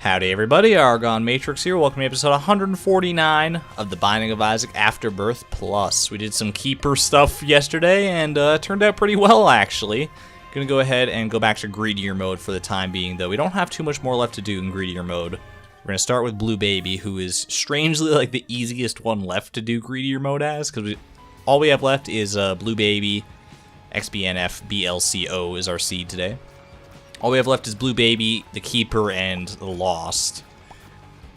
Howdy everybody, ArgonMatrix here. Welcome to episode 149 of The Binding of Isaac Afterbirth Plus. We did some Keeper stuff yesterday and turned out pretty well actually. Gonna go ahead and go back to greedier mode for the time being, though. We don't have too much more left to do in greedier mode. We're gonna start with Blue Baby, who is strangely like the easiest one left to do greedier mode as, because all we have left is Blue Baby, XBNF, BLCO is our seed today. All we have left is Blue Baby, the Keeper, and the Lost.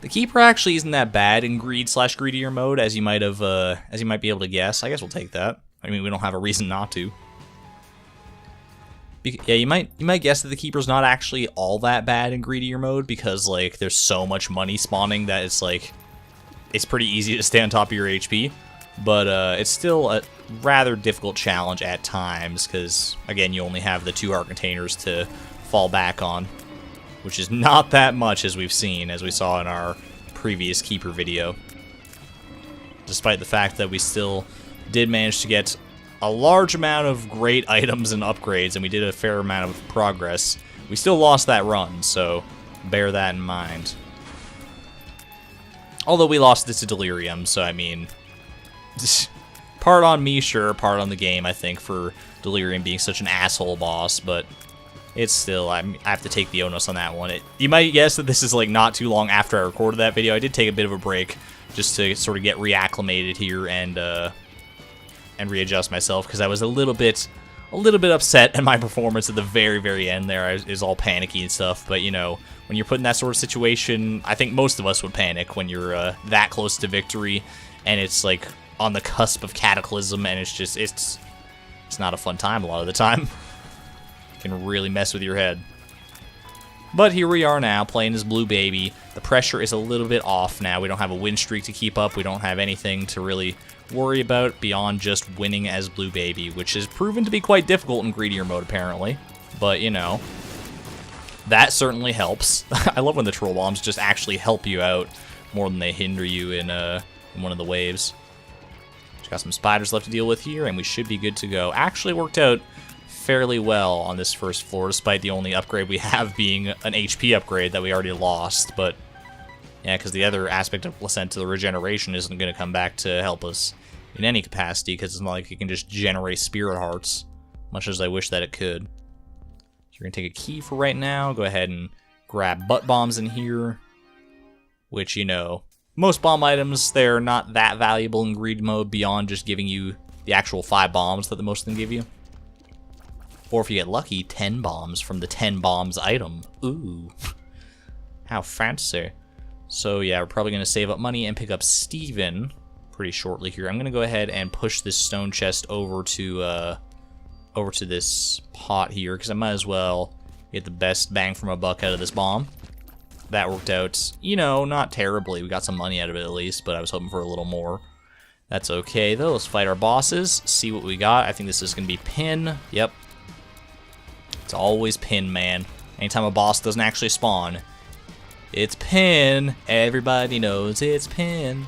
The Keeper actually isn't that bad in greedier mode, as you might be able to guess. I guess we'll take that. I mean, we don't have a reason not to. Yeah, you might guess that the Keeper's not actually all that bad in greedier mode, because like there's so much money spawning that it's pretty easy to stay on top of your HP. But it's still a rather difficult challenge at times, because again, you only have the 2 heart containers to fall back on, which is not that much, as we saw in our previous Keeper video. Despite the fact that we still did manage to get a large amount of great items and upgrades, and we did a fair amount of progress, we still lost that run, so bear that in mind. Although we lost this to Delirium, so I mean, part on me, sure, part on the game, I think, for Delirium being such an asshole boss, but it's still, I have to take the onus on that one. You might guess that this is like not too long after I recorded that video. I did take a bit of a break just to sort of get reacclimated here and readjust myself, because I was a little bit upset at my performance at the very, very end there. I was all panicky and stuff, but you know, when you're put in that sort of situation, I think most of us would panic when you're that close to victory, and it's like on the cusp of cataclysm, and it's not a fun time a lot of the time. Can really mess with your head. But here we are now, playing as Blue Baby. The pressure is a little bit off now. We don't have a win streak to keep up. We don't have anything to really worry about beyond just winning as Blue Baby, which has proven to be quite difficult in greedier mode, apparently. But, you know, that certainly helps. I love when the troll bombs just actually help you out more than they hinder you in one of the waves. Just got some spiders left to deal with here, and we should be good to go. Actually worked out fairly well on this first floor, despite the only upgrade we have being an HP upgrade that we already lost. But yeah, because the other aspect of Ascent to the regeneration isn't going to come back to help us in any capacity, because it's not like it can just generate spirit hearts, much as I wish that it could. So we're going to take a key for right now, go ahead and grab butt bombs in here, which, you know, most bomb items, they're not that valuable in greed mode beyond just giving you the actual 5 bombs that the most of them give you. Or if you get lucky, 10 bombs from the 10 bombs item. Ooh. How fancy. So yeah, we're probably going to save up money and pick up Steven pretty shortly here. I'm going to go ahead and push this stone chest over to this pot here, because I might as well get the best bang from a buck out of this bomb. That worked out, you know, not terribly. We got some money out of it at least, but I was hoping for a little more. That's okay though. Let's fight our bosses, see what we got. I think this is going to be Pin. Yep. It's always Pin, man. Anytime a boss doesn't actually spawn, it's Pin. Everybody knows it's Pin.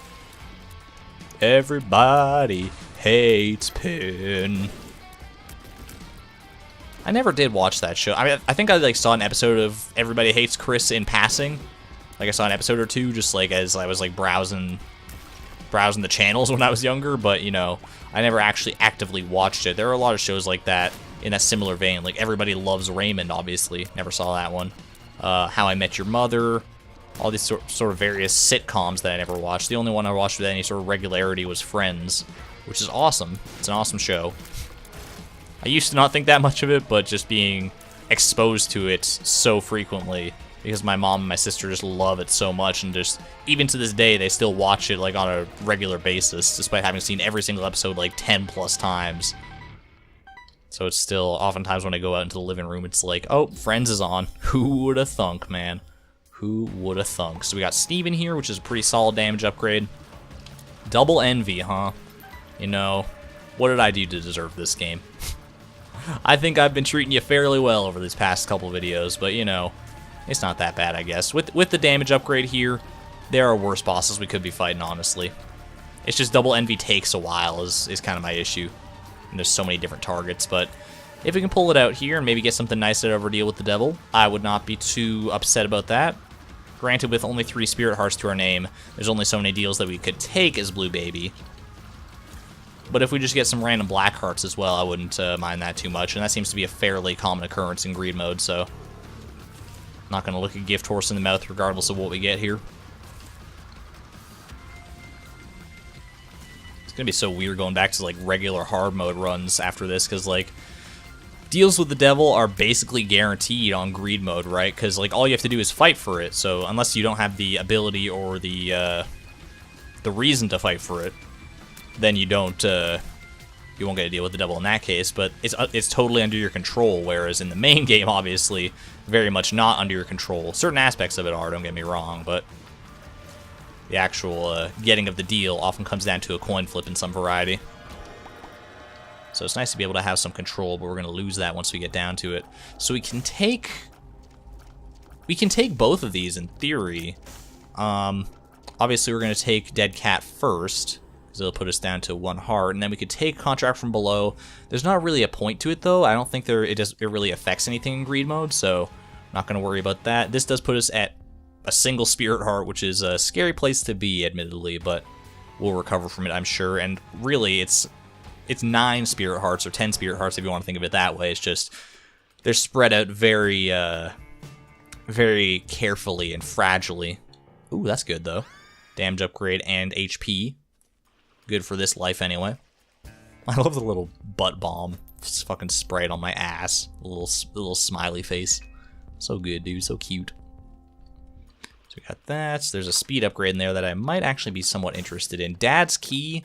Everybody hates Pin. I never did watch that show. I mean, I think I like saw an episode of Everybody Hates Chris in passing. Like I saw an episode or two, just like as I was like browsing the channels when I was younger. But you know, I never actually actively watched it. There are a lot of shows like that in that similar vein, like Everybody Loves Raymond, obviously. Never saw that one. How I Met Your Mother. All these sort of various sitcoms that I never watched. The only one I watched with any sort of regularity was Friends, which is awesome. It's an awesome show. I used to not think that much of it, but just being exposed to it so frequently, because my mom and my sister just love it so much, and just, even to this day, they still watch it like on a regular basis, despite having seen every single episode like 10 plus times. So it's still, oftentimes when I go out into the living room, it's like, oh, Friends is on. Who would have thunk, man? Who would have thunk? So we got Steven here, which is a pretty solid damage upgrade. Double Envy, huh? You know, what did I do to deserve this game? I think I've been treating you fairly well over these past couple videos, but you know, it's not that bad, I guess. With the damage upgrade here, there are worse bosses we could be fighting, honestly. It's just Double Envy takes a while is kind of my issue. And there's so many different targets, but if we can pull it out here and maybe get something nice out of our deal with the devil, I would not be too upset about that. Granted, with only 3 Spirit Hearts to our name, there's only so many deals that we could take as Blue Baby. But if we just get some random Black Hearts as well, I wouldn't mind that too much. And that seems to be a fairly common occurrence in Greed mode, so... Not going to look a Gift Horse in the mouth regardless of what we get here. It's going to be so weird going back to, like, regular hard mode runs after this, because, like... Deals with the devil are basically guaranteed on Greed mode, right? Because, like, all you have to do is fight for it. So, unless you don't have the ability or the reason to fight for it, then you don't, you won't get to deal with the devil in that case. But it's totally under your control, whereas in the main game, obviously, very much not under your control. Certain aspects of it are, don't get me wrong, but the actual getting of the deal often comes down to a coin flip in some variety. So it's nice to be able to have some control, but we're going to lose that once we get down to it. So we can take both of these in theory. Obviously, we're going to take Dead Cat first, because it'll put us down to 1 heart, and then we could take Contract from Below. There's not really a point to it, though. I don't think it really affects anything in Greed mode, so I'm not going to worry about that. This does put us at a single Spirit Heart, which is a scary place to be, admittedly, but we'll recover from it, I'm sure. And really, it's 9 Spirit Hearts, or 10 Spirit Hearts if you want to think of it that way. It's just, they're spread out very, very carefully and fragilely. Ooh, that's good, though. Damage upgrade and HP. Good for this life, anyway. I love the little butt bomb. Just fucking sprayed on my ass. A little smiley face. So good, dude. So cute. So we got that. There's a speed upgrade in there that I might actually be somewhat interested in. Dad's Key.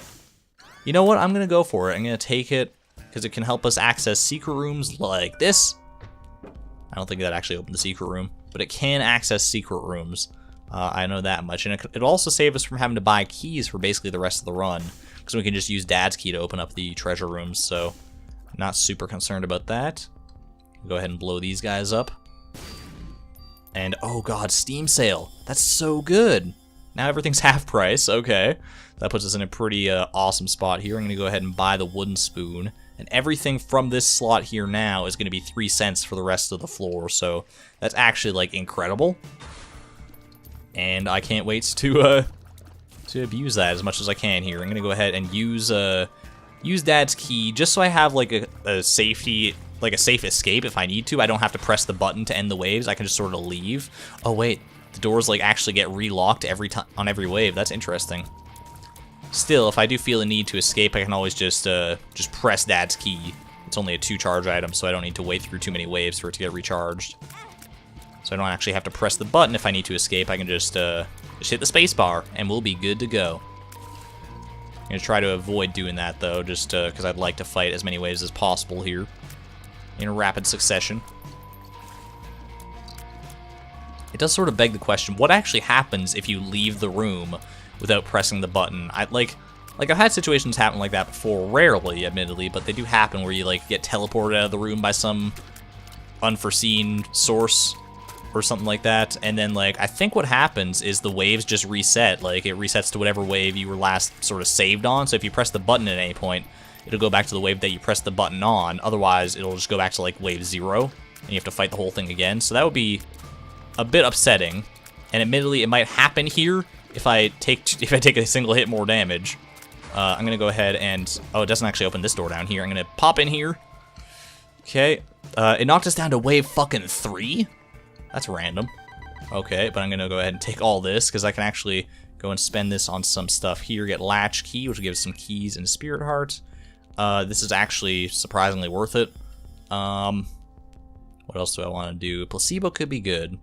You know what? I'm going to go for it. I'm going to take it because it can help us access secret rooms like this. I don't think that actually opened the secret room, but it can access secret rooms. I know that much. And it'll also save us from having to buy keys for basically the rest of the run, because we can just use Dad's Key to open up the treasure rooms, so not super concerned about that. Go ahead and blow these guys up. And, oh god, Steam Sale. That's so good. Now everything's half price. Okay. That puts us in a pretty awesome spot here. I'm going to go ahead and buy the wooden spoon. And everything from this slot here now is going to be 3 cents for the rest of the floor. So that's actually, like, incredible. And I can't wait to abuse that as much as I can here. I'm going to go ahead and use Dad's Key just so I have, like, a safety... like a safe escape if I need to. I don't have to press the button to end the waves. I can just sort of leave. Oh wait, the doors like actually get relocked every time on every wave. That's interesting. Still, if I do feel a need to escape, I can always just press Dad's Key. It's only a 2 charge item, so I don't need to wait through too many waves for it to get recharged. So I don't actually have to press the button if I need to escape. I can just hit the space bar and we'll be good to go. I'm gonna try to avoid doing that though, just because I'd like to fight as many waves as possible here in rapid succession. It does sort of beg the question, what actually happens if you leave the room without pressing the button? Like I've had situations happen like that before, rarely, admittedly, but they do happen where you like get teleported out of the room by some unforeseen source or something like that, and then like I think what happens is the waves just reset. Like it resets to whatever wave you were last sort of saved on, so if you press the button at any point, it'll go back to the wave that you pressed the button on. Otherwise, it'll just go back to like wave 0, and you have to fight the whole thing again. So that would be a bit upsetting. And admittedly, it might happen here if I take a single hit more damage. I'm gonna go ahead and it doesn't actually open this door down here. I'm gonna pop in here. Okay, it knocked us down to wave fucking 3. That's random. Okay, but I'm gonna go ahead and take all this because I can actually go and spend this on some stuff here. Get Latch Key, which will give us some keys and a Spirit Heart. This is actually surprisingly worth it. What else do I want to do? Placebo could be good,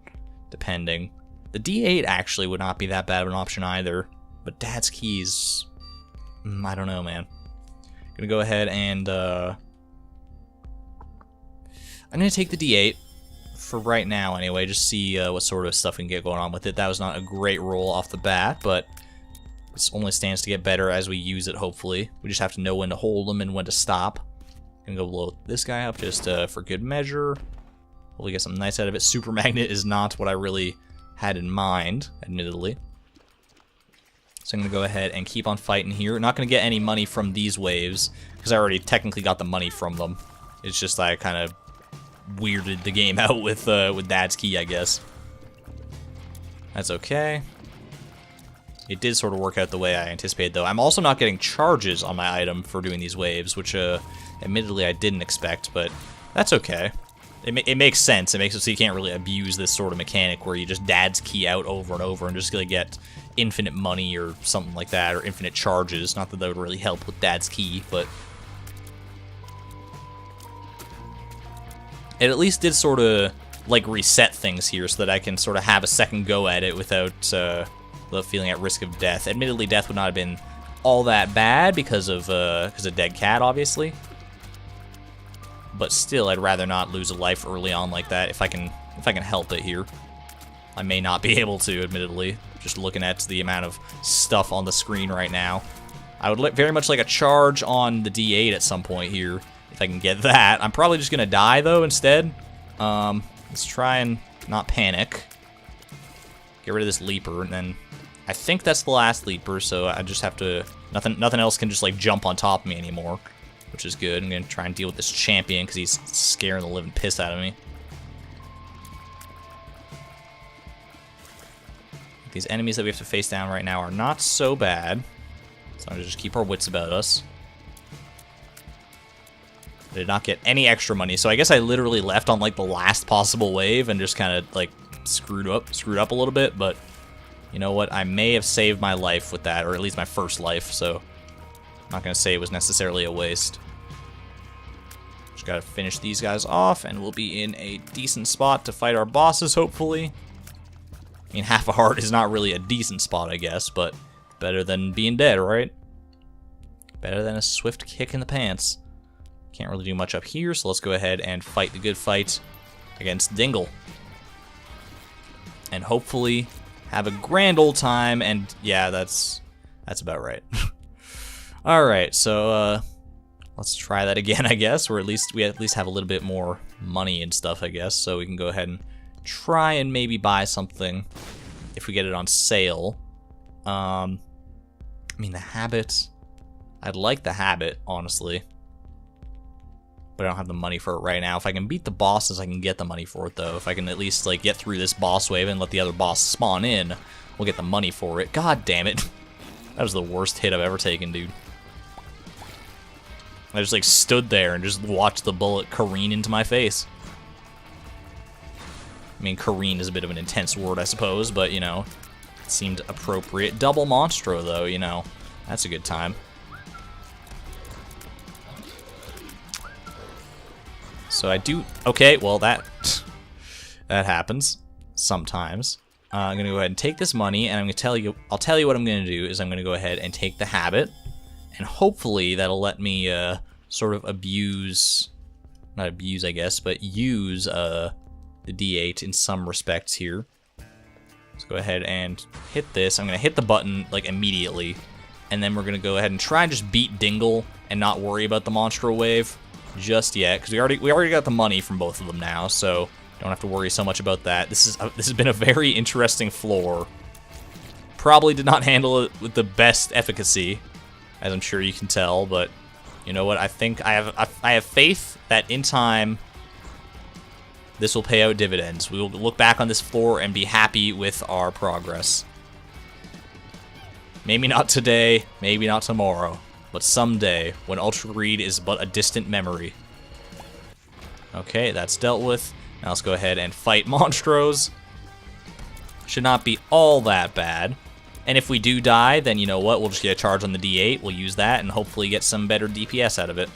depending. The D8 actually would not be that bad of an option either, but Dad's Keys, I don't know, man. Gonna go ahead and, I'm gonna take the D8 for right now anyway, just see what sort of stuff we can get going on with it. That was not a great roll off the bat, but this only stands to get better as we use it, hopefully. We just have to know when to hold them and when to stop. Gonna go blow this guy up just for good measure. Hopefully get something nice out of it. Super Magnet is not what I really had in mind, admittedly. So I'm gonna go ahead and keep on fighting here. Not gonna get any money from these waves, because I already technically got the money from them. It's just I kind of weirded the game out with Dad's Key, I guess. That's okay. It did sort of work out the way I anticipated, though. I'm also not getting charges on my item for doing these waves, which, admittedly, I didn't expect, but that's okay. It makes sense. It makes it so you can't really abuse this sort of mechanic where you just dad's key out over and over and just gonna get infinite money or something like that, or infinite charges. Not that that would really help with dad's key, but it at least did sort of like reset things here so that I can sort of have a second go at it without feeling at risk of death. Admittedly, death would not have been all that bad because of dead cat, obviously. But still, I'd rather not lose a life early on like that if I can help it here. I may not be able to, admittedly, just looking at the amount of stuff on the screen right now. I would very much like a charge on the D8 at some point here, if I can get that. I'm probably just going to die, though, instead. Let's try and not panic. Get rid of this leaper, and then I think that's the last leaper, so I just have to... Nothing else can just, like, jump on top of me anymore, which is good. I'm going to try and deal with this champion, because he's scaring the living piss out of me. These enemies that we have to face down right now are not so bad, so I'm going to just keep our wits about us. I did not get any extra money, so I guess I literally left on, like, the last possible wave and just kind of, like, screwed up a little bit, but you know what? I may have saved my life with that, or at least my first life, so I'm not going to say it was necessarily a waste. Just got to finish these guys off, and we'll be in a decent spot to fight our bosses, hopefully. I mean, half a heart is not really a decent spot, I guess, but better than being dead, right? Better than a swift kick in the pants. Can't really do much up here, so let's go ahead and fight the good fight against Dingle. And hopefully have a grand old time, and yeah, that's about right. Alright, so let's try that again, I guess, or we at least have a little bit more money and stuff, I guess, so we can go ahead and try and maybe buy something if we get it on sale. I mean, the habit, I'd like the habit, honestly, but I don't have the money for it right now. If I can beat the bosses, I can get the money for it, though. If I can at least, like, get through this boss wave and let the other boss spawn in, we'll get the money for it. God damn it. That was the worst hit I've ever taken, dude. I just, like, stood there and just watched the bullet careen into my face. I mean, careen is a bit of an intense word, I suppose, but, you know, it seemed appropriate. Double Monstro, though, you know. That's a good time. So I do... Okay, well, that happens sometimes. I'm going to go ahead and take this money, and I'll tell you what I'm going to do, is I'm going to go ahead and take the habit, and hopefully that'll let me sort of not abuse, I guess, but use the D8 in some respects here. Let's go ahead and hit this. I'm going to hit the button, like, immediately, and then we're going to go ahead and try and just beat Dingle and not worry about the Monstro Wave just yet, because we already got the money from both of them now, so don't have to worry so much about that. This has been a very interesting floor. Probably did not handle it with the best efficacy, as I'm sure you can tell, but you know what? I think I have faith that in time this will pay out dividends. We will look back on this floor and be happy with our progress. Maybe not today, maybe not tomorrow, but someday, when Ultra Greed is but a distant memory. Okay, that's dealt with. Now let's go ahead and fight Monstros. Should not be all that bad. And if we do die, then you know what? We'll just get a charge on the D8. We'll use that and hopefully get some better DPS out of it.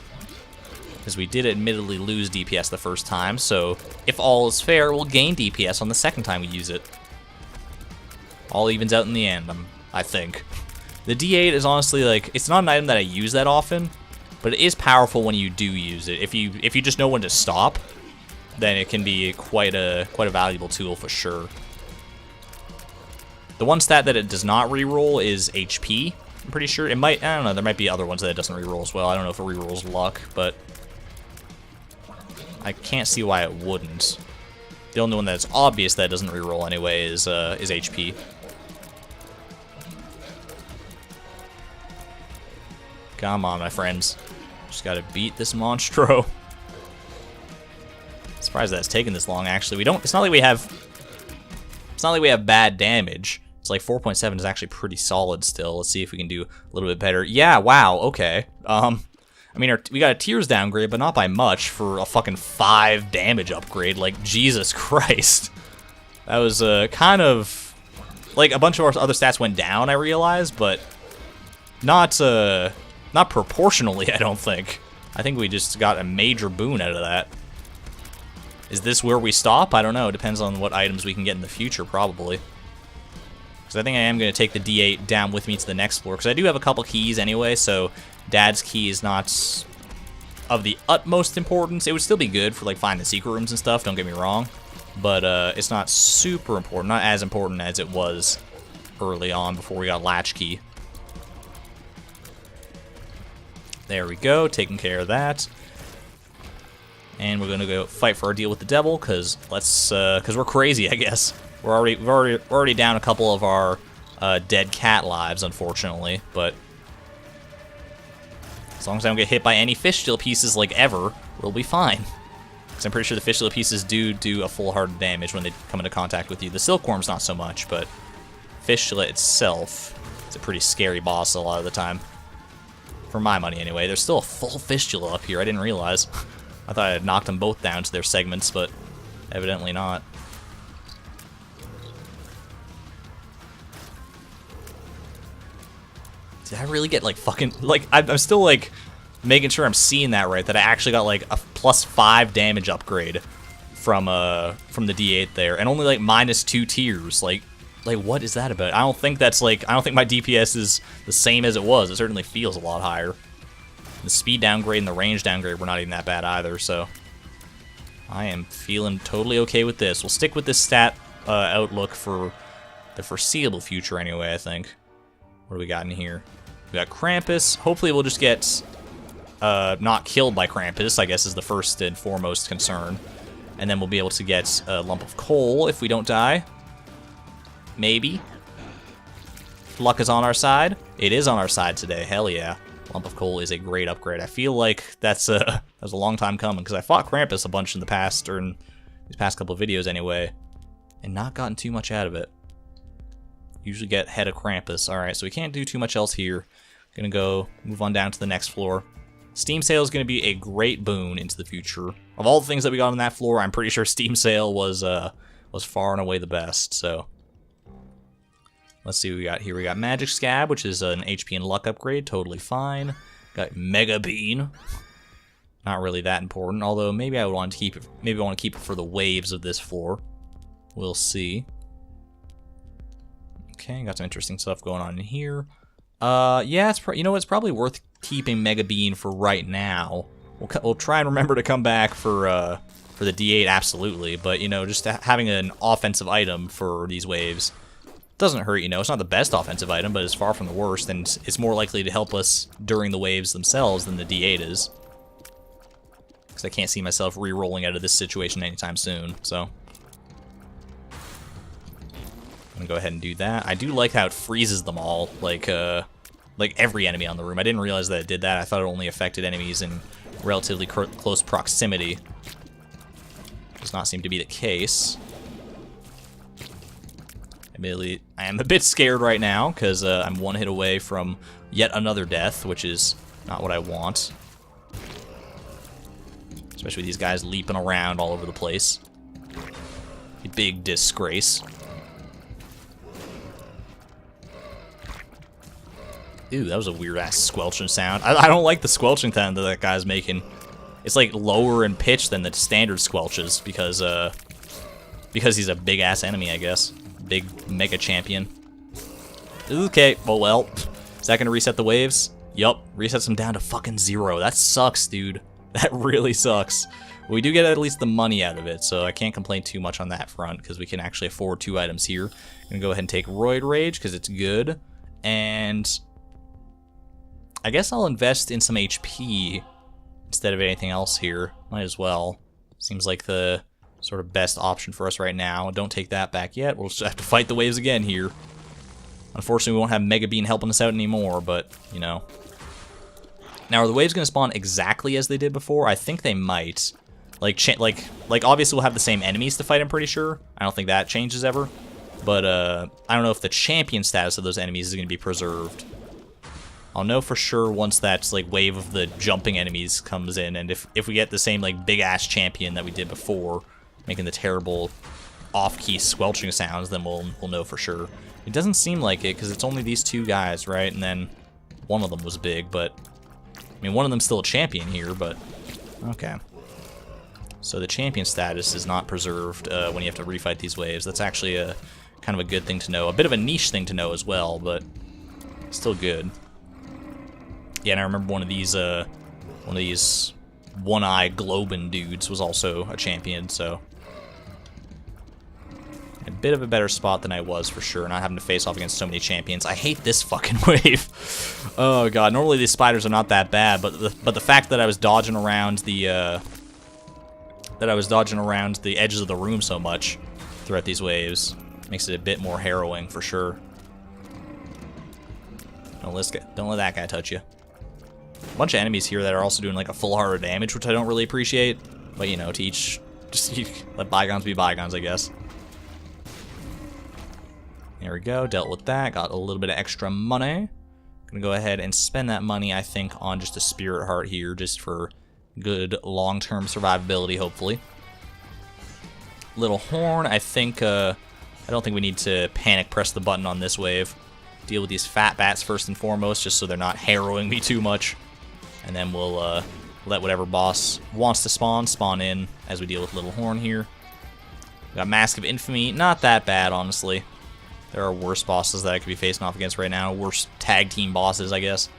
Because we did admittedly lose DPS the first time, so if all is fair, we'll gain DPS on the second time we use it. All evens out in the end, I think. The D8 is honestly, like, it's not an item that I use that often, but it is powerful when you do use it. If you just know when to stop, then it can be quite a valuable tool for sure. The one stat that it does not reroll is HP. I'm pretty sure it might. I don't know. There might be other ones that it doesn't reroll as well. I don't know if it rerolls luck, but I can't see why it wouldn't. The only one that's obvious that doesn't reroll anyway is HP. Come on, my friends. Just gotta beat this Monstro. Surprised that it's taken this long, actually. It's not like we have not like we have bad damage. It's like 4.7 is actually pretty solid still. Let's see if we can do a little bit better. Yeah, wow, okay. I mean, we got a tears downgrade, but not by much for a fucking 5 damage upgrade. Like, Jesus Christ. That was kind of... Like, a bunch of our other stats went down, I realized, but not proportionally, I don't think. I think we just got a major boon out of that. Is this where we stop? I don't know. It depends on what items we can get in the future, probably. Because I think I am going to take the D8 down with me to the next floor, because I do have a couple keys anyway, so Dad's key is not of the utmost importance. It would still be good for, like, finding the secret rooms and stuff, don't get me wrong. But it's not super important, not as important as it was early on before we got Latchkey. There we go, taking care of that. And we're gonna go fight for our deal with the devil, cause we're crazy, I guess. We're already down a couple of our dead cat lives, unfortunately, but as long as I don't get hit by any fistula pieces like ever, we'll be fine. Because I'm pretty sure the fistula pieces do a full heart of damage when they come into contact with you. The silkworm's not so much, but fistula itself is a pretty scary boss a lot of the time. For my money, anyway. There's still a full fistula up here. I didn't realize. I thought I had knocked them both down to their segments, but evidently not. Did I really get, like, fucking... Like, I'm still, like, making sure I'm seeing that right, that I actually got, like, a +5 damage upgrade from the D8 there, and only, like, -2 tears. Like, what is that about? I don't think that's, like... I don't think my DPS is the same as it was. It certainly feels a lot higher. The speed downgrade and the range downgrade were not even that bad either, so... I am feeling totally okay with this. We'll stick with this stat outlook for the foreseeable future anyway, I think. What do we got in here? We got Krampus. Hopefully we'll just get not killed by Krampus, I guess is the first and foremost concern. And then we'll be able to get a lump of coal if we don't die. Maybe. Luck is on our side. It is on our side today. Hell yeah. Lump of coal is a great upgrade. I feel like that was a long time coming, because I fought Krampus a bunch in the past, or in these past couple of videos anyway, and not gotten too much out of it. Usually get head of Krampus. Alright, so we can't do too much else here. Gonna go move on down to the next floor. Steam Sale is gonna be a great boon into the future. Of all the things that we got on that floor, I'm pretty sure Steam Sale was far and away the best, so... Let's see what we got here. We got Magic Scab, which is an HP and luck upgrade. Totally fine. Got Mega Bean. Not really that important, although maybe I would want to keep it. Maybe I want to keep it for the waves of this floor. We'll see. Okay, got some interesting stuff going on in here. Yeah, you know, it's probably worth keeping Mega Bean for right now. We'll try and remember to come back for the D8, absolutely. But you know, just having an offensive item for these waves doesn't hurt, you know. It's not the best offensive item, but it's far from the worst, and it's more likely to help us during the waves themselves than the D8 is. Because I can't see myself re-rolling out of this situation anytime soon, so... I'm gonna go ahead and do that. I do like how it freezes them all, like every enemy on the room. I didn't realize that it did that. I thought it only affected enemies in relatively close proximity. Does not seem to be the case. Admittedly, I am a bit scared right now, because I'm one hit away from yet another death, which is not what I want. Especially with these guys leaping around all over the place. A big disgrace. Ooh, that was a weird-ass squelching sound. I don't like the squelching sound that guy's making. It's like lower in pitch than the standard squelches, because he's a big-ass enemy, I guess. Big mega champion. Okay, well, is that gonna reset the waves? Yup, resets them down to fucking 0. That sucks, dude. That really sucks. We do get at least the money out of it, so I can't complain too much on that front, because we can actually afford 2 items here. I'm gonna go ahead and take Roid Rage, because it's good. And I guess I'll invest in some HP instead of anything else here. Might as well. Seems like the sort of best option for us right now. Don't take that back yet. We'll just have to fight the waves again here. Unfortunately, we won't have Mega Bean helping us out anymore, but, you know. Now, are the waves going to spawn exactly as they did before? I think they might. Like obviously we'll have the same enemies to fight, I'm pretty sure. I don't think that changes ever. But I don't know if the champion status of those enemies is going to be preserved. I'll know for sure once that like wave of the jumping enemies comes in, and if we get the same like big ass champion that we did before, making the terrible off-key squelching sounds, then we'll know for sure. It doesn't seem like it because it's only these two guys, right? And then one of them was big, but I mean one of them's still a champion here, but okay. So the champion status is not preserved when you have to refight these waves. That's actually a kind of a good thing to know. A bit of a niche thing to know as well, but still good. Yeah, and I remember one of these one-eye Globin dudes was also a champion, so a bit of a better spot than I was for sure, not having to face off against so many champions. I hate this fucking wave. Oh god, normally these spiders are not that bad, but the fact that I was dodging around the edges of the room so much throughout these waves makes it a bit more harrowing for sure. Don't let that guy touch you. A bunch of enemies here that are also doing like a full heart of damage, which I don't really appreciate. But you know, just let bygones be bygones, I guess. There we go, dealt with that, got a little bit of extra money. Gonna go ahead and spend that money, I think, on just a spirit heart here, just for good long-term survivability, hopefully. Little horn, I think, I don't think we need to panic press the button on this wave. Deal with these fat bats first and foremost, just so they're not harrowing me too much. And then we'll let whatever boss wants to spawn in as we deal with Little Horn here. We got Mask of Infamy, not that bad, honestly. There are worse bosses that I could be facing off against right now. Worse tag team bosses, I guess.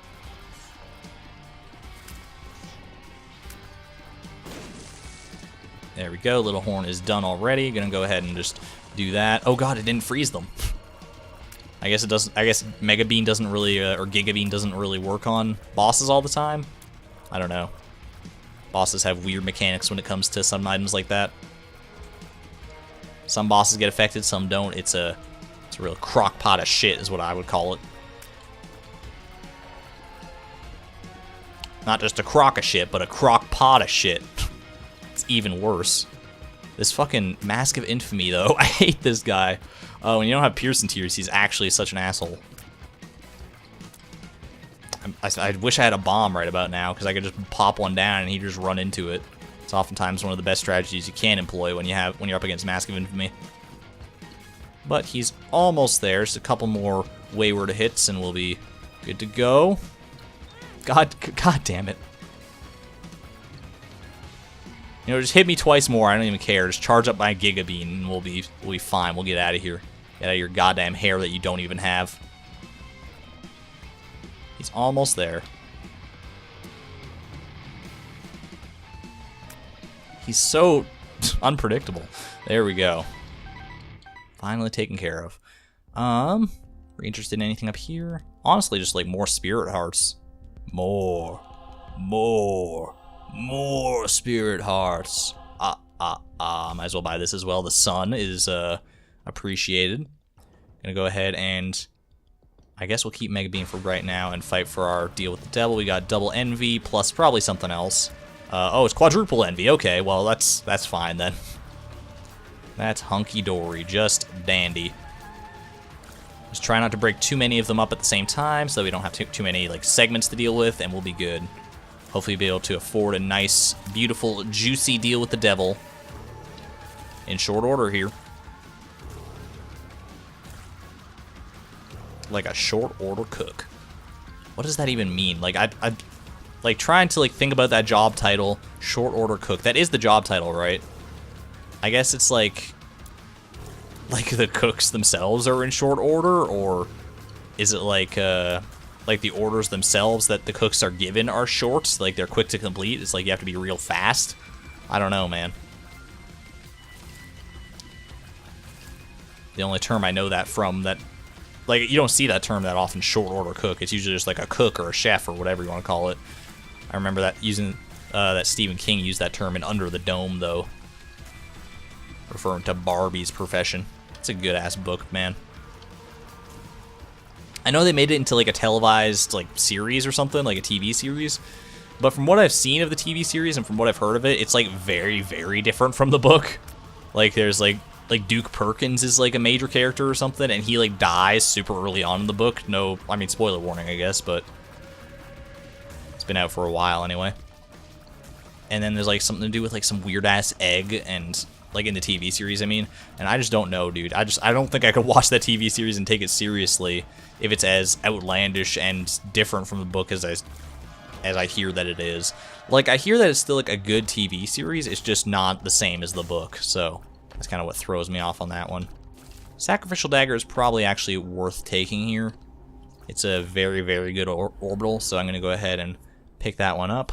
There we go, Little Horn is done already. Gonna go ahead and just do that. Oh god, it didn't freeze them. I guess it doesn't. I guess Mega Bean doesn't really, or Giga Bean doesn't really work on bosses all the time. I don't know. Bosses have weird mechanics when it comes to some items like that. Some bosses get affected, some don't. It's a real crock pot of shit, is what I would call it. Not just a crock of shit, but a crock pot of shit. It's even worse. This fucking Mask of Infamy, though. I hate this guy. When you don't have Pearson Tears, he's actually such an asshole. I wish I had a bomb right about now, because I could just pop one down and he'd just run into it. It's oftentimes one of the best strategies you can employ when you're up against Mask of Infamy. But he's almost there. Just a couple more wayward hits and we'll be good to go. God damn it. You know, just hit me twice more. I don't even care. Just charge up my Giga Bean and we'll be fine. We'll get out of here. Get out of your goddamn hair that you don't even have. He's almost there. He's so unpredictable. There we go. Finally taken care of. Are you interested in anything up here? Honestly, just like more spirit hearts. More spirit hearts. Might as well buy this as well. The sun is appreciated. Gonna go ahead and I guess we'll keep Mega Bean for right now and fight for our deal with the devil. We got double envy plus probably something else. Oh, it's quadruple envy. Okay, well that's fine then. That's hunky-dory, just dandy. Just try not to break too many of them up at the same time so that we don't have too many like segments to deal with, and we'll be good. Hopefully be able to afford a nice, beautiful, juicy deal with the devil in short order here. Like a short order cook. What does that even mean? Like I like trying to like think about that job title, short order cook. That is the job title, right? I guess it's like the cooks themselves are in short order, or is it like the orders themselves that the cooks are given are short, like they're quick to complete? It's like you have to be real fast. I don't know, man. The only term I know that from that, like, you don't see that term that often, short order cook. It's usually just like a cook or a chef or whatever you want to call it. I remember that using that Stephen King used that term in Under the Dome, though, referring to Barbie's profession. It's a good ass book, man. I know they made it into like a televised like series or something, like a TV series, but from what I've seen of the TV series and from what I've heard of it, it's like very, very different from the book. Like there's like like Duke Perkins is like a major character or something, and he like dies super early on in the book. No, I mean, spoiler warning, I guess, but it's been out for a while anyway. And then there's like something to do with like some weird ass egg, and like in the TV series, I mean, and I just don't know, dude. I don't think I could watch that TV series and take it seriously if it's as outlandish and different from the book as I hear that it is. Like, I hear that it's still like a good TV series, it's just not the same as the book, so that's kind of what throws me off on that one. Sacrificial Dagger is probably actually worth taking here. It's a very, very good orbital, so I'm going to go ahead and pick that one up.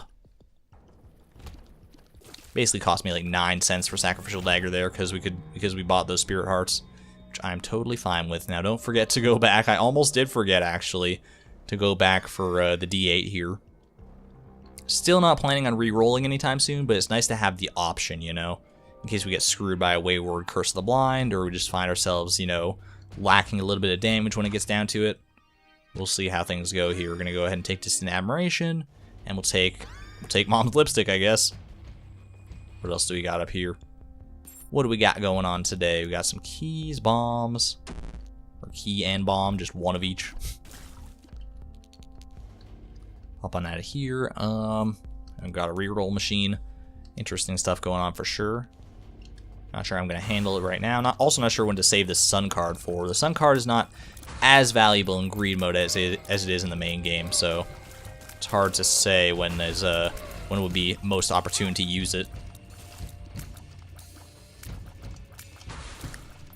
Basically cost me like 9 cents for Sacrificial Dagger there because we bought those Spirit Hearts, which I'm totally fine with. Now, don't forget to go back. I almost did forget, actually, to go back for the D8 here. Still not planning on re-rolling anytime soon, but it's nice to have the option, you know, in case we get screwed by a wayward Curse of the Blind, or we just find ourselves, you know, lacking a little bit of damage when it gets down to it. We'll see how things go here. We're going to go ahead and take Distant Admiration, and we'll take Mom's Lipstick, I guess. What else do we got up here? What do we got going on today? We got some keys, bombs, or key and bomb, just one of each. Hop on out of here. I've got a reroll machine. Interesting stuff going on for sure. Not sure I'm going to handle it right now. Also not sure when to save the Sun card for. The Sun card is not as valuable in greed mode as it is in the main game, so it's hard to say when it would be most opportune to use it.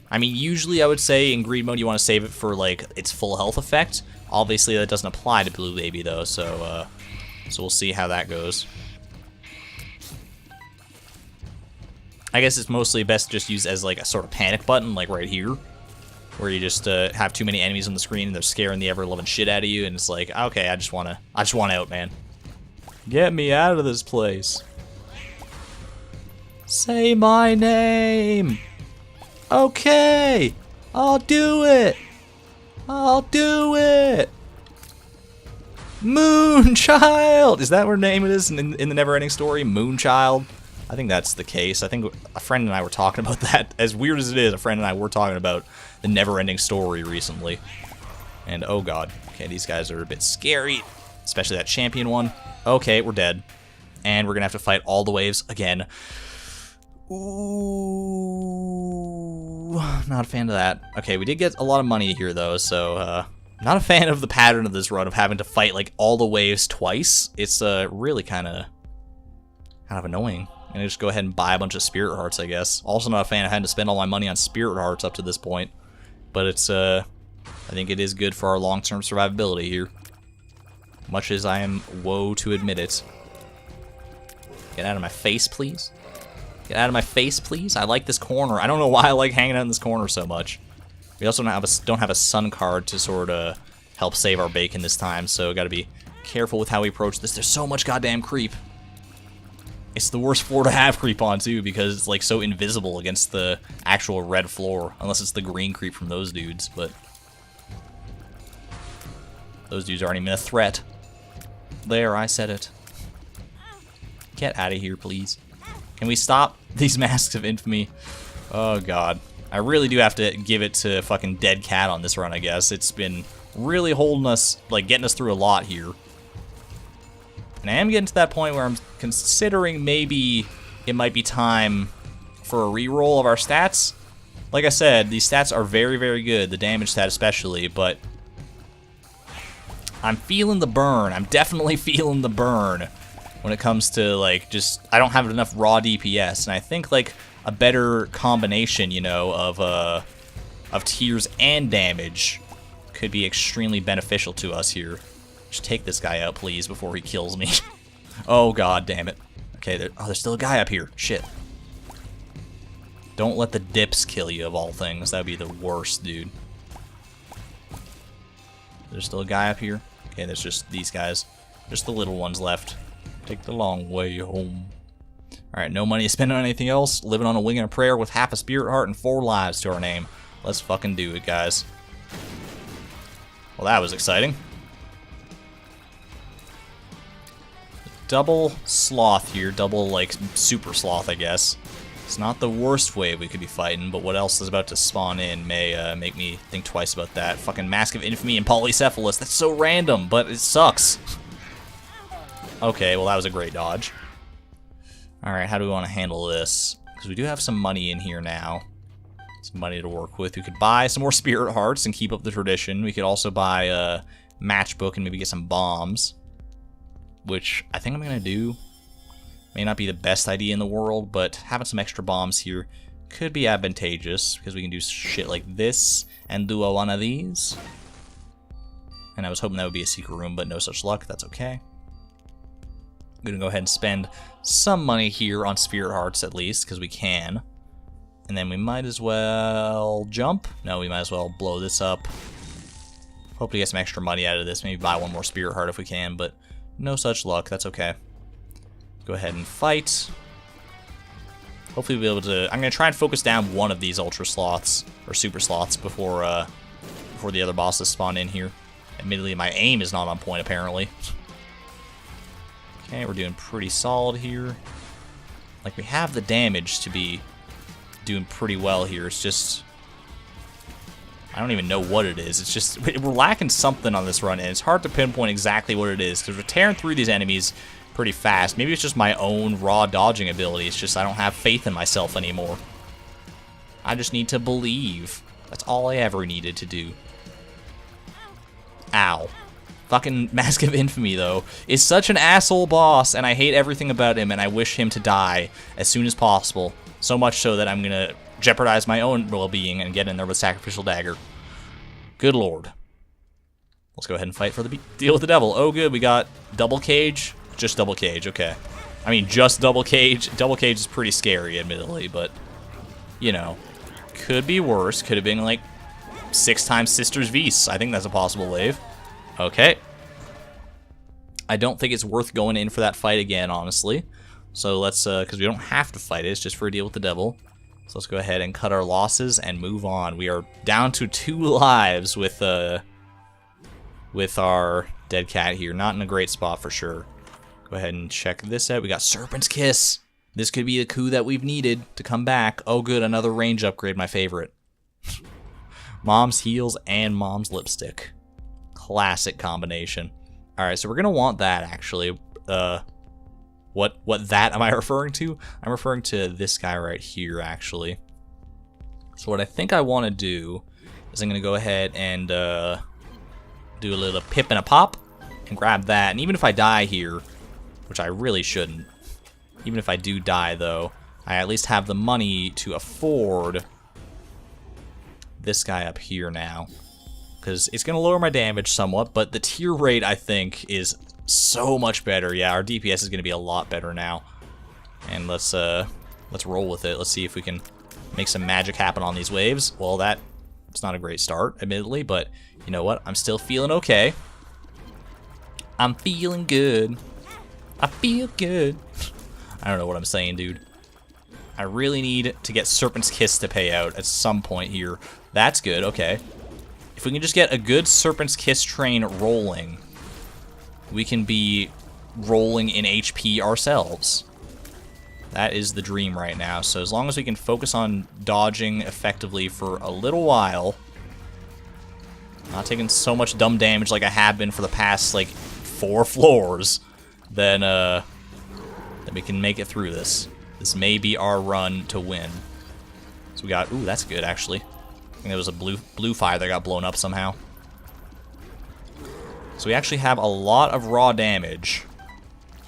I mean, usually I would say in greed mode you want to save it for like its full health effect. Obviously that doesn't apply to Blue Baby though, so we'll see how that goes. I guess it's mostly best to just use as like a sort of panic button, like right here, where you just have too many enemies on the screen and they're scaring the ever-loving shit out of you, and it's like, okay, I just want out, man. Get me out of this place. Say my name. Okay, I'll do it. I'll do it. Moonchild! Is that what her name is in the Neverending Story? Moonchild? I think that's the case. I think a friend and I were talking about that. As weird as it is, a friend and I were talking about the Neverending Story recently. And oh god. Okay, these guys are a bit scary. Especially that champion one. Okay, we're dead. And we're gonna have to fight all the waves again. Ooh, not a fan of that. Okay, we did get a lot of money here though, so not a fan of the pattern of this run of having to fight like all the waves twice. It's really kind of annoying. I'm gonna just go ahead and buy a bunch of Spirit Hearts, I guess. Also not a fan of having to spend all my money on Spirit Hearts up to this point, but it's I think it is good for our long-term survivability here. Much as I am woe to admit it. Get out of my face, please. Get out of my face, please. I like this corner. I don't know why I like hanging out in this corner so much. We also don't have a Sun card to sort of help save our bacon this time, so gotta be careful with how we approach this. There's so much goddamn creep. It's the worst floor to have creep on, too, because it's like so invisible against the actual red floor, unless it's the green creep from those dudes, but those dudes aren't even a threat. There, I said it. Get out of here, please. Can we stop these Masks of Infamy? Oh, God. I really do have to give it to fucking Dead Cat on this run, I guess. It's been really holding us, like, getting us through a lot here. And I am getting to that point where I'm considering maybe it might be time for a reroll of our stats. Like I said, these stats are very, very good, the damage stat especially, but I'm feeling the burn. I'm definitely feeling the burn when it comes to, like, just, I don't have enough raw DPS, and I think, like, a better combination, you know, of tears and damage could be extremely beneficial to us here. Just take this guy out, please, before he kills me. Oh, god damn it. Okay, there's still a guy up here. Shit. Don't let the dips kill you, of all things. That would be the worst, dude. There's still a guy up here? Okay, there's just these guys. Just the little ones left. Take the long way home. Alright, no money to spend on anything else. Living on a wing and a prayer with half a Spirit Heart and 4 lives to our name. Let's fucking do it, guys. Well, that was exciting. Double sloth here. Double, like, super sloth, I guess. It's not the worst wave we could be fighting, but what else is about to spawn in may make me think twice about that. Fucking Mask of Infamy and Polycephalus. That's so random, but it sucks. Okay, well that was a great dodge. Alright, how do we want to handle this? Because we do have some money in here now. Some money to work with. We could buy some more Spirit Hearts and keep up the tradition. We could also buy a matchbook and maybe get some bombs. Which I think I'm going to do. May not be the best idea in the world, but having some extra bombs here could be advantageous because we can do shit like this and do one of these. And I was hoping that would be a secret room, but no such luck. That's okay. I'm going to go ahead and spend some money here on Spirit Hearts at least because we can. And then we might as well jump. No, we might as well blow this up. Hope to get some extra money out of this. Maybe buy one more Spirit Heart if we can, but no such luck. That's okay. Go ahead and fight. Hopefully we'll be able to... I'm going to try and focus down one of these Ultra Sloths, or Super Sloths, before the other bosses spawn in here. Admittedly, my aim is not on point, apparently. Okay, we're doing pretty solid here. Like, we have the damage to be doing pretty well here. It's just... I don't even know what it is. It's just... We're lacking something on this run, and it's hard to pinpoint exactly what it is, because we're tearing through these enemies pretty fast. Maybe it's just my own raw dodging ability. It's just I don't have faith in myself anymore. I just need to believe. That's all I ever needed to do. Ow. Fucking Mask of Infamy, though, is such an asshole boss, and I hate everything about him, and I wish him to die as soon as possible. So much so that I'm gonna jeopardize my own well-being and get in there with Sacrificial Dagger. Good lord. Let's go ahead and fight for the deal with the devil. Oh good, we got double cage. Just double cage, okay. I mean, just double cage. Double cage is pretty scary, admittedly, but, you know, could be worse. Could have been, like, 6 times Sisters Vis. I think that's a possible wave. Okay. I don't think it's worth going in for that fight again, honestly. So let's, because we don't have to fight it. It's just for a deal with the devil. So let's go ahead and cut our losses and move on. We are down to 2 lives with our dead cat here. Not in a great spot for sure. Go ahead and check this out. We got Serpent's Kiss. This could be the coup that we've needed to come back. Oh good, another range upgrade, my favorite. Mom's heels and Mom's lipstick. Classic combination. Alright, so we're gonna want that actually. What that am I referring to? I'm referring to this guy right here actually. So what I think I want to do is I'm gonna go ahead and do a little pip and a pop and grab that. And even if I die here, which I really shouldn't. Even if I do die, though, I at least have the money to afford this guy up here now. Because it's going to lower my damage somewhat, but the tier rate, I think, is so much better. Yeah, our DPS is going to be a lot better now. And let's roll with it. Let's see if we can make some magic happen on these waves. Well, that's not a great start, admittedly, but you know what? I'm still feeling okay. I'm feeling good. I feel good. I don't know what I'm saying, dude. I really need to get Serpent's Kiss to pay out at some point here. That's good, okay. If we can just get a good Serpent's Kiss train rolling, we can be rolling in HP ourselves. That is the dream right now. So as long as we can focus on dodging effectively for a little while, not taking so much dumb damage like I have been for the past, like, 4 floors, then we can make it through this. This may be our run to win. So we got, ooh, that's good actually. I think there was a blue fire that got blown up somehow. So we actually have a lot of raw damage.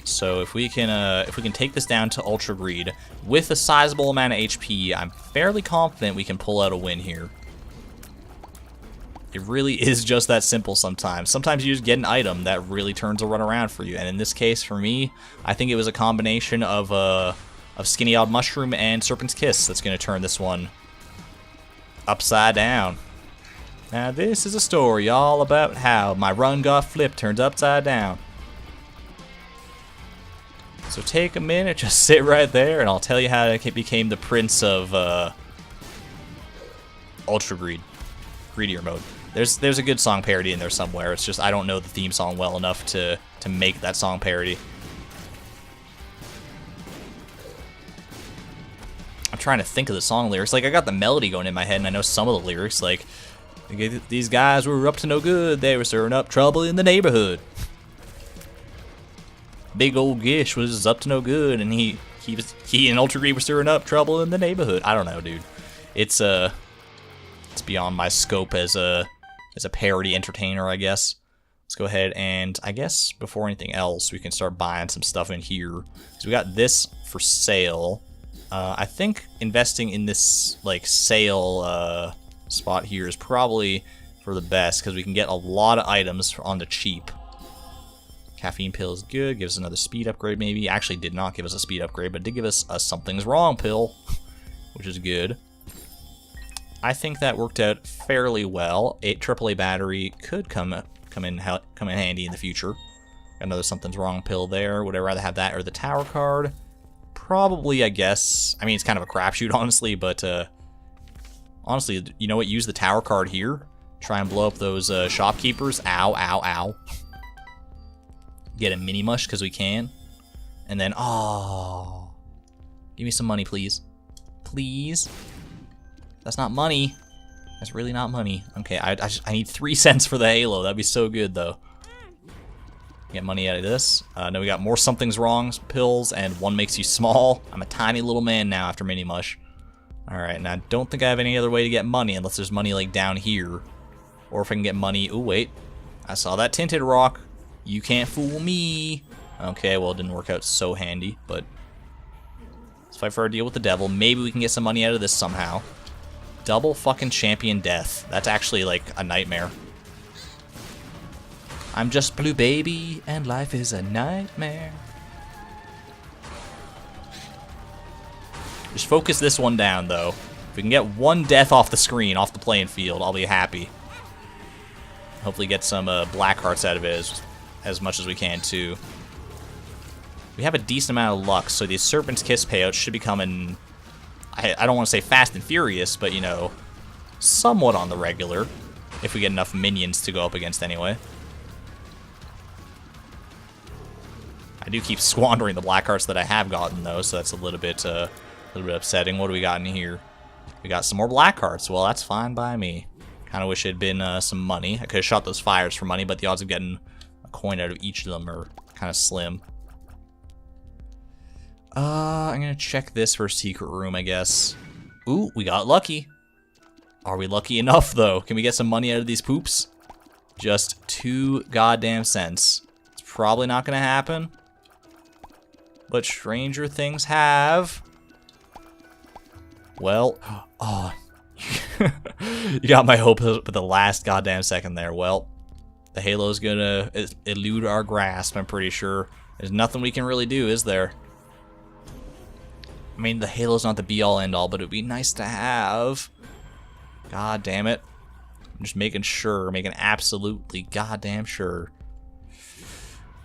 So if we can take this down to Ultra Greed with a sizable amount of HP, I'm fairly confident we can pull out a win here. It really is just that simple sometimes. Sometimes you just get an item that really turns a run around for you. And in this case, for me, I think it was a combination of Skinny Odd Mushroom and Serpent's Kiss that's going to turn this one upside down. Now this is a story all about how my run got flipped, turned upside down. So take a minute, just sit right there, and I'll tell you how I became the prince of Ultra Greed. Greedier mode. There's a good song parody in there somewhere. It's just I don't know the theme song well enough to make that song parody. I'm trying to think of the song lyrics. Like, I got the melody going in my head, and I know some of the lyrics. Like, these guys were up to no good. They were stirring up trouble in the neighborhood. Big old Gish was up to no good, and he and Ultra Greed were stirring up trouble in the neighborhood. I don't know, dude. It's beyond my scope as a parody entertainer, I guess. Let's go ahead and, I guess, before anything else, we can start buying some stuff in here. So we got this for sale. I think investing in this, like, sale spot here is probably for the best, because we can get a lot of items on the cheap. Caffeine pill is good. Gives us another speed upgrade, maybe. Actually did not give us a speed upgrade, but did give us a something's wrong pill, which is good. I think that worked out fairly well. A AAA battery could come in handy in the future. Got another something's wrong pill there. Would I rather have that or the tower card? Probably, I guess. I mean, it's kind of a crapshoot, honestly, but honestly, you know what? Use the tower card here. Try and blow up those shopkeepers. Ow, ow, ow. Get a mini mush because we can. And then, oh, give me some money, please. Please. That's not money. That's really not money. Okay, I need 3 cents for the halo. That'd be so good, though. Get money out of this. Now we got more something's wrong pills, and one makes you small. I'm a tiny little man now after mini mush. Alright, and I don't think I have any other way to get money unless there's money, like, down here. Or if I can get money... Ooh, wait. I saw that tinted rock. You can't fool me. Okay, well, it didn't work out so handy, but... Let's fight for our deal with the devil. Maybe we can get some money out of this somehow. Double fucking champion death. That's actually, like, a nightmare. I'm just blue baby, and life is a nightmare. Just focus this one down, though. If we can get one death off the screen, off the playing field, I'll be happy. Hopefully get some black hearts out of it as much as we can, too. We have a decent amount of luck, so these Serpent's Kiss payouts should be coming... I don't want to say fast and furious, but, you know, somewhat on the regular. If we get enough minions to go up against anyway. I do keep squandering the black hearts that I have gotten, though, so that's a little bit upsetting. What do we got in here? We got some more black hearts. Well, that's fine by me. Kind of wish it had been some money. I could have shot those fires for money, but the odds of getting a coin out of each of them are kind of slim. I'm gonna check this for a secret room, I guess. Ooh, we got lucky. Are we lucky enough, though? Can we get some money out of these poops? Just 2 goddamn cents. It's probably not gonna happen. But stranger things have. Well, oh. You got my hope at the last goddamn second there. Well, the halo's gonna elude our grasp, I'm pretty sure. There's nothing we can really do, is there? I mean, the halo's not the be-all, end-all, but it'd be nice to have. God damn it. I'm just making sure, making absolutely goddamn sure.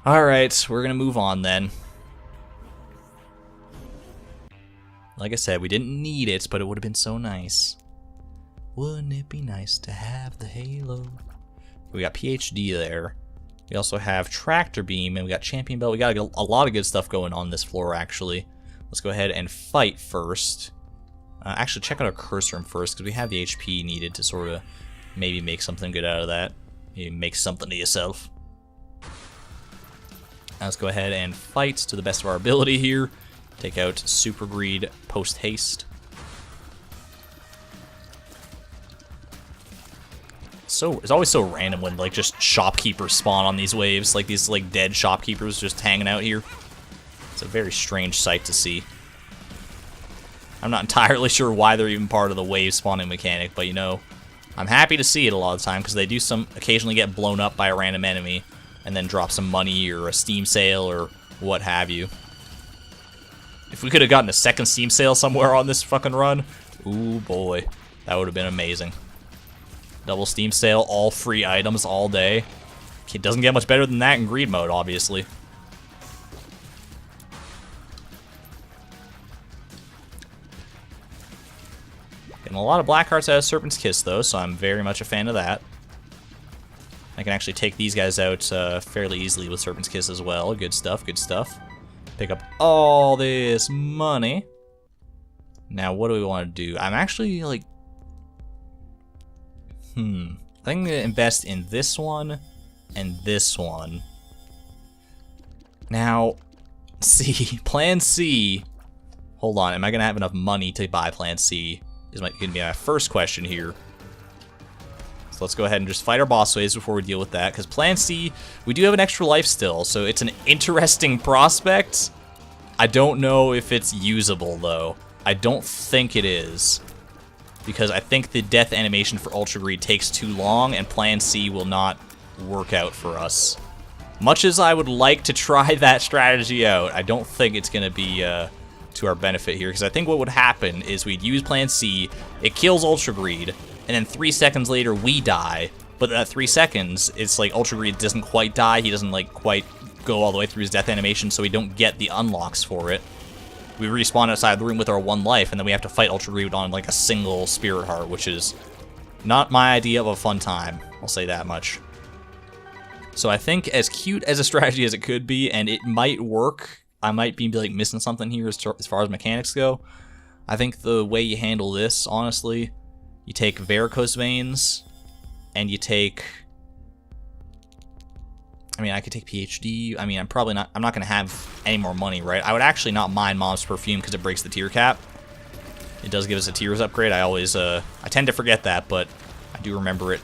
Alright, we're gonna move on then. Like I said, we didn't need it, but it would have been so nice. Wouldn't it be nice to have the halo? We got PhD there. We also have Tractor Beam, and we got Champion Belt. We got a lot of good stuff going on this floor, actually. Let's go ahead and fight first. Actually, check out our cursor room first, because we have the HP needed to sort of maybe make something good out of that. Maybe make something to yourself. Now let's go ahead and fight to the best of our ability here. Take out Super Greed post haste. So it's always so random when like just shopkeepers spawn on these waves, like these like dead shopkeepers just hanging out here. It's a very strange sight to see. I'm not entirely sure why they're even part of the wave spawning mechanic, but you know, I'm happy to see it a lot of the time because they do occasionally get blown up by a random enemy and then drop some money or a Steam sale or what have you. If we could have gotten a second Steam sale somewhere on this fucking run, ooh boy, that would have been amazing. Double Steam sale, all free items all day. It doesn't get much better than that in greed mode, obviously. Getting a lot of black hearts out of Serpent's Kiss, though, so I'm very much a fan of that. I can actually take these guys out fairly easily with Serpent's Kiss as well. Good stuff, good stuff. Pick up all this money. Now, what do we want to do? I'm actually, like... I think I'm going to invest in this one and this one. Now, C. Plan C. Hold on, am I going to have enough money to buy Plan C? Is going to be my first question here. So let's go ahead and just fight our boss waves before we deal with that, because Plan C, we do have an extra life still, so it's an interesting prospect. I don't know if it's usable, though. I don't think it is, because I think the death animation for Ultra Greed takes too long, and Plan C will not work out for us. Much as I would like to try that strategy out, I don't think it's going to be to our benefit here, because I think what would happen is we'd use Plan C, it kills Ultra Greed, and then 3 seconds later we die, but at 3 seconds, it's like Ultra Greed doesn't quite die, he doesn't like quite go all the way through his death animation, so we don't get the unlocks for it. We respawn outside the room with our 1 life, and then we have to fight Ultra Greed on like a single Spirit Heart, which is not my idea of a fun time, I'll say that much. So I think as cute as a strategy as it could be, and it might work, I might be like missing something here as far as mechanics go. I think the way you handle this, honestly, you take varicose veins, and you take... I mean, I could take PhD. I mean, I'm not going to have any more money, right? I would actually not mind Mom's Perfume because it breaks the tier cap. It does give us a tiers upgrade. I tend to forget that, but I do remember it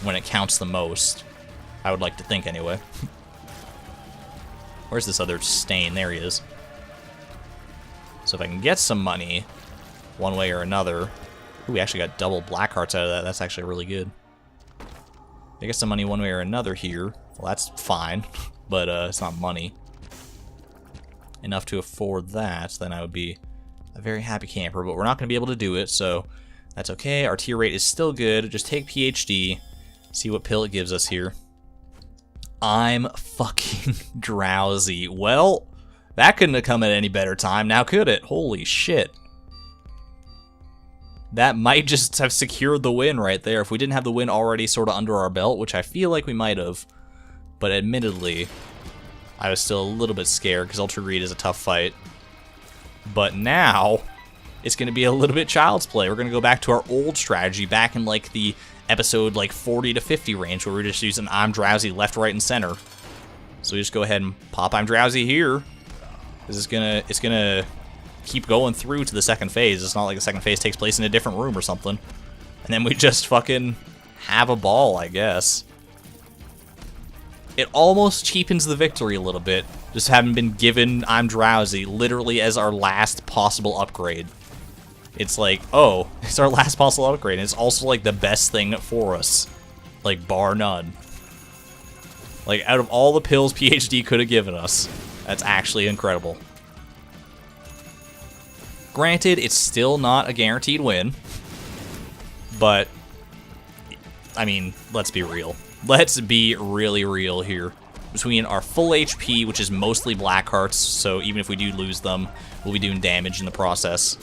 when it counts the most. I would like to think, anyway. Where's this other stain? There he is. So if I can get some money, one way or another... Ooh, we actually got double black hearts out of that. That's actually really good. If I get some money one way or another here, well, that's fine. But it's not money. Enough to afford that, then I would be a very happy camper. But we're not going to be able to do it, so that's okay. Our tier rate is still good. Just take PhD. See what pill it gives us here. I'm fucking drowsy. Well, that couldn't have come at any better time, now could it? Holy shit. That might just have secured the win right there if we didn't have the win already sort of under our belt, which I feel like we might have. But admittedly, I was still a little bit scared because Ultra Greed is a tough fight. But now, it's going to be a little bit child's play. We're going to go back to our old strategy back in like the episode like 40 to 50 range where we're just using I'm Drowsy left, right, and center. So we just go ahead and pop I'm Drowsy here. It's gonna keep going through to the second phase. It's not like the second phase takes place in a different room or something. And then we just fucking have a ball, I guess. It almost cheapens the victory a little bit, just having been given I'm Drowsy literally as our last possible upgrade. It's like, oh, it's our last possible upgrade, and it's also like the best thing for us. Like, bar none. Like, out of all the pills PhD could have given us, that's actually incredible. Granted, it's still not a guaranteed win, but, I mean, let's be real. Let's be really real here. Between our full HP, which is mostly black hearts, so even if we do lose them, we'll be doing damage in the process.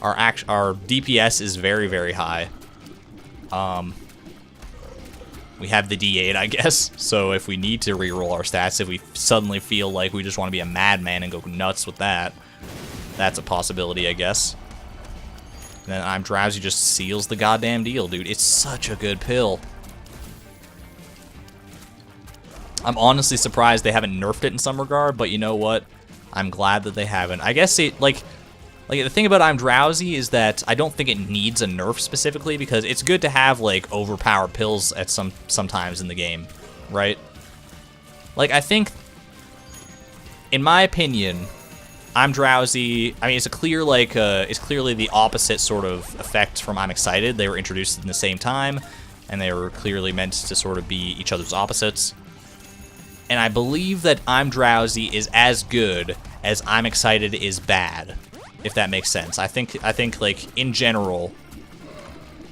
Our DPS is very, very high. We have the D8, I guess, so if we need to reroll our stats, if we suddenly feel like we just want to be a madman and go nuts with that, that's a possibility, I guess. And then I'm Drowsy just seals the goddamn deal, dude. It's such a good pill. I'm honestly surprised they haven't nerfed it in some regard, but you know what? I'm glad that they haven't. I guess it, like the thing about I'm Drowsy is that I don't think it needs a nerf specifically, because it's good to have, like, overpowered pills at sometimes in the game, right? Like, I think, in my opinion, I'm Drowsy, I mean, it's a clear, like, it's clearly the opposite sort of effect from I'm Excited. They were introduced in the same time, and they were clearly meant to sort of be each other's opposites. And I believe that I'm Drowsy is as good as I'm Excited is bad, if that makes sense. I think like in general,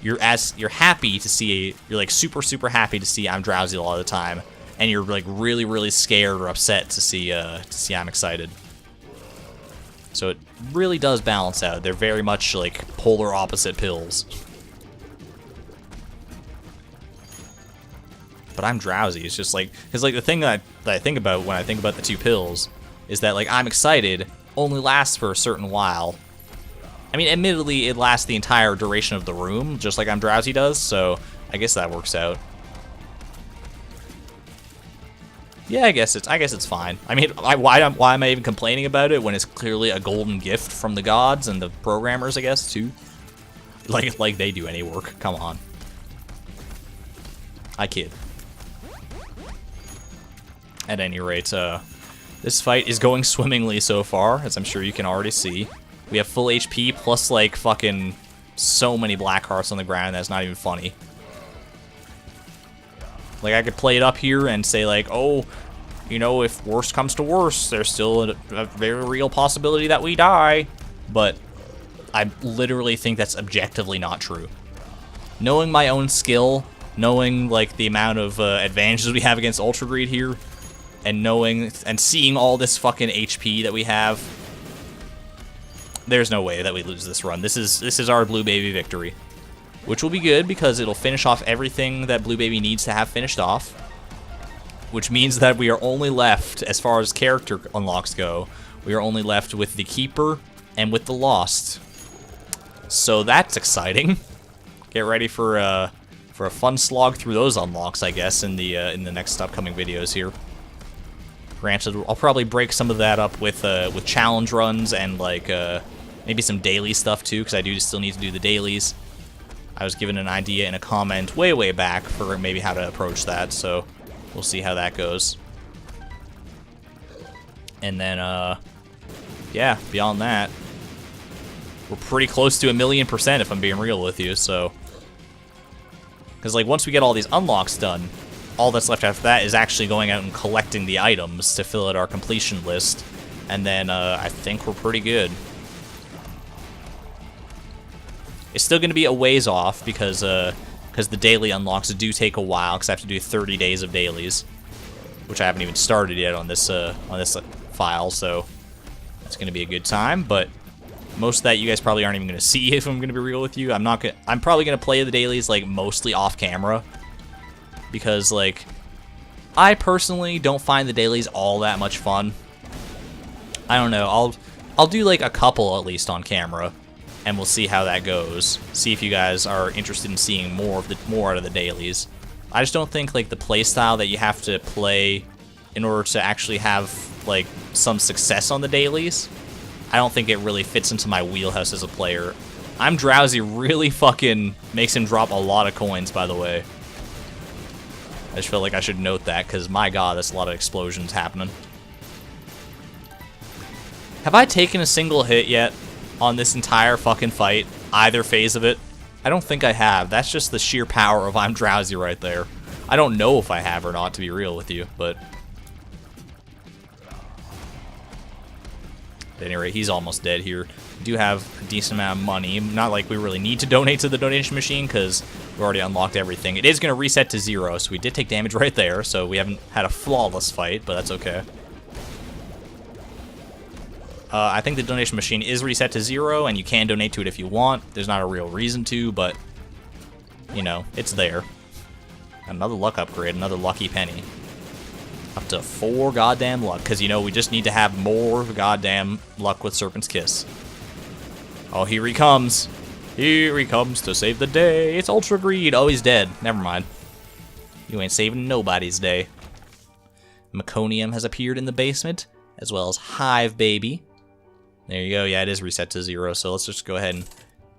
you're happy to see, you're like super happy to see I'm Drowsy a lot of the time, and you're like really scared or upset to see I'm Excited. So it really does balance out. They're very much like polar opposite pills. But I'm Drowsy. It's just like, because like the thing that I think about when I think about the two pills is that like I'm Excited only lasts for a certain while, I mean, admittedly, it lasts the entire duration of the room, just like I'm Drowsy does, so I guess that works out. Yeah, I guess it's fine. I mean, why am I even complaining about it when it's clearly a golden gift from the gods and the programmers, I guess, too? Like they do any work. Come on. I kid. At any rate, this fight is going swimmingly so far, as I'm sure you can already see. We have full HP plus, like, fucking so many black hearts on the ground that's not even funny. Like, I could play it up here and say, like, oh, you know, if worst comes to worst, there's still a very real possibility that we die. But I literally think that's objectively not true. Knowing my own skill, knowing, like, the amount of advantages we have against Ultra Greed here, and knowing and seeing all this fucking HP that we have, there's no way that we lose this run. This is our Blue Baby victory, which will be good because it'll finish off everything that Blue Baby needs to have finished off, which means that we are only left, as far as character unlocks go, we are only left with the Keeper and with the Lost. So that's exciting. Get ready for a fun slog through those unlocks, I guess, in the next upcoming videos here. Granted, I'll probably break some of that up with challenge runs and, like, maybe some daily stuff too, because I do still need to do the dailies. I was given an idea in a comment way back for maybe how to approach that, so we'll see how that goes. And then, yeah, beyond that, we're pretty close to 1,000,000% if I'm being real with you, so. Because, like, once we get all these unlocks done, all that's left after that is actually going out and collecting the items to fill out our completion list, and then I think we're pretty good. It's still going to be a ways off because the daily unlocks do take a while, because I have to do 30 days of dailies, which I haven't even started yet on this file, so it's going to be a good time. But most of that you guys probably aren't even going to see if I'm going to be real with you. I'm probably going to play the dailies, like, mostly off camera. Because, like, I personally don't find the dailies all that much fun. I don't know. I'll do, like, a couple at least on camera, and we'll see how that goes. See if you guys are interested in seeing more out of the dailies. I just don't think, like, the playstyle that you have to play in order to actually have, like, some success on the dailies, I don't think it really fits into my wheelhouse as a player. I'm Drowsy really fucking makes him drop a lot of coins, by the way. I just feel like I should note that, because my god, that's a lot of explosions happening. Have I taken a single hit yet on this entire fucking fight? Either phase of it? I don't think I have. That's just the sheer power of I'm Drowsy right there. I don't know if I have or not, to be real with you, but at any rate, he's almost dead here. We do have a decent amount of money. Not like we really need to donate to the donation machine, because we've already unlocked everything. It is going to reset to 0, so we did take damage right there, so we haven't had a flawless fight, but that's okay. I think the donation machine is reset to 0, and you can donate to it if you want. There's not a real reason to, but, you know, it's there. Another luck upgrade, another lucky penny. Up to 4 goddamn luck, because, you know, we just need to have more goddamn luck with Serpent's Kiss. Oh, here he comes. Here he comes to save the day. It's Ultra Greed. Oh, he's dead. Never mind. You ain't saving nobody's day. Meconium has appeared in the basement, as well as Hive Baby. There you go. Yeah, it is reset to 0, so let's just go ahead and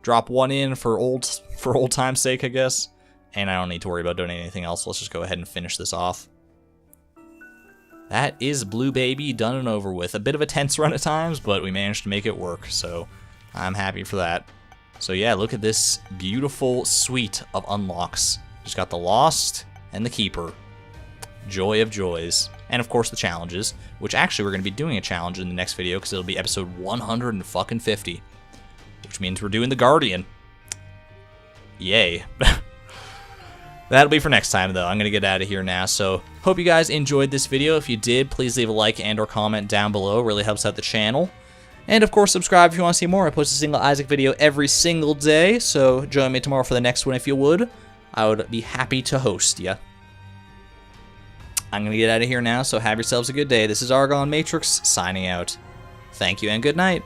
drop one in for old time's sake, I guess. And I don't need to worry about donating anything else. Let's just go ahead and finish this off. That is Blue Baby done and over with. A bit of a tense run at times, but we managed to make it work, so I'm happy for that. So yeah, look at this beautiful suite of unlocks. Just got the Lost and the Keeper. Joy of joys. And of course the challenges, which actually we're going to be doing a challenge in the next video because it'll be episode 150, which means we're doing the Guardian. Yay. That'll be for next time, though. I'm going to get out of here now, so hope you guys enjoyed this video. If you did, please leave a like and or comment down below. It really helps out the channel. And, of course, subscribe if you want to see more. I post a single Isaac video every single day, so join me tomorrow for the next one if you would. I would be happy to host ya. I'm going to get out of here now, so have yourselves a good day. This is ArgonMatrix, signing out. Thank you and good night.